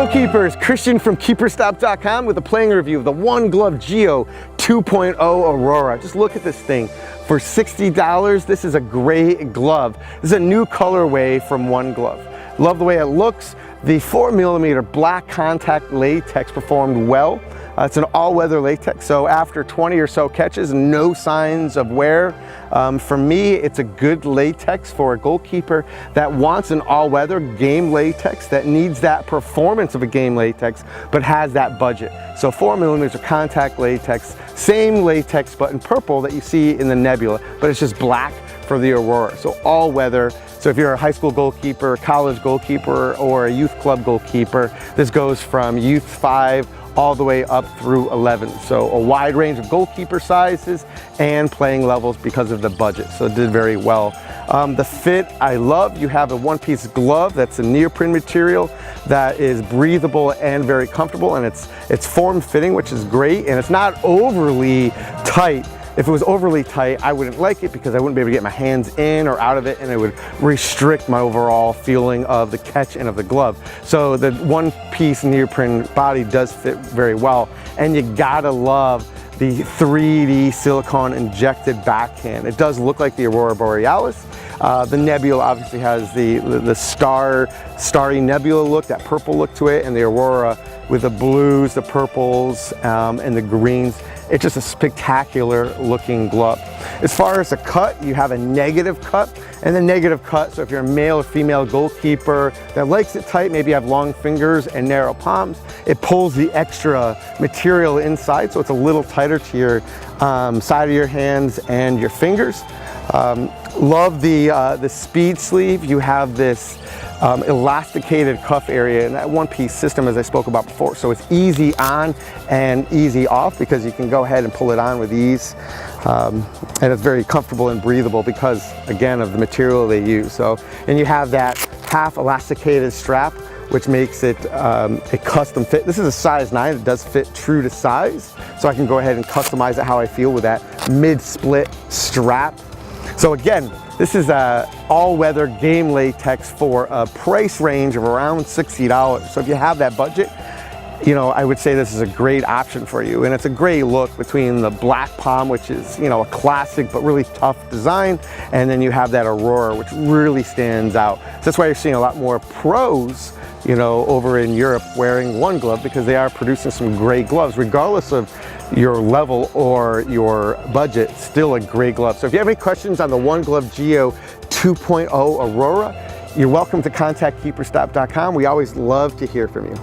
Goalkeepers, Christian from KeeperStop.com with a playing review of the One Glove Geo 2.0 Aurora. Just look at this thing. For $60, this is a gray glove. This is a new colorway from One Glove. Love the way it looks. The 4mm black contact latex performed well. It's an all-weather latex, so after 20 or so catches, no signs of wear. For me, it's a good latex for a goalkeeper that wants an all-weather game latex that needs that performance of a game latex, but has that budget. So 4mm contact latex, same latex, but in purple that you see in the Nebula, but it's just black for the Aurora, so all-weather. So if you're a high school goalkeeper, college goalkeeper, or a youth club goalkeeper, this goes from youth 5 all the way up through 11. So a wide range of goalkeeper sizes and playing levels because of the budget. So it did very well. The fit I love. You have a one-piece glove that's a neoprene material that is breathable and very comfortable, and it's form-fitting, which is great, and it's not overly tight. If it was overly tight, I wouldn't like it because I wouldn't be able to get my hands in or out of it, and it would restrict my overall feeling of the catch and of the glove. So the one-piece neoprene body does fit very well, and you gotta love the 3D silicone injected backhand. It does look like the Aurora Borealis. The Nebula obviously has the starry Nebula look, that purple look to it, and the Aurora with the blues, the purples, and the greens. It's just a spectacular looking glove. As far as the cut, you have a negative cut, and the negative cut, so if you're a male or female goalkeeper that likes it tight, maybe you have long fingers and narrow palms, it pulls the extra material inside, so it's a little tighter to your side of your hands and your fingers. Love the speed sleeve. You have this elasticated cuff area in that one-piece system, as I spoke about before. So it's easy on and easy off because you can go ahead and pull it on with ease. And it's very comfortable and breathable because, again, of the material they use. So, and you have that half elasticated strap, which makes it a custom fit. This is a size 9. It does fit true to size. So I can go ahead and customize it how I feel with that mid-split strap. So again, this is a all-weather game latex for a price range of around $60. So if you have that budget, you know, I would say this is a great option for you. And it's a great look between the Black Palm, which is, you know, a classic but really tough design, and then you have that Aurora, which really stands out. So that's why you're seeing a lot more pros, you know, over in Europe wearing One Glove, because they are producing some great gloves, regardless of your level or your budget, still a great glove. So if you have any questions on the One Glove Geo 2.0 Aurora, you're welcome to contact KeeperStop.com. We always love to hear from you.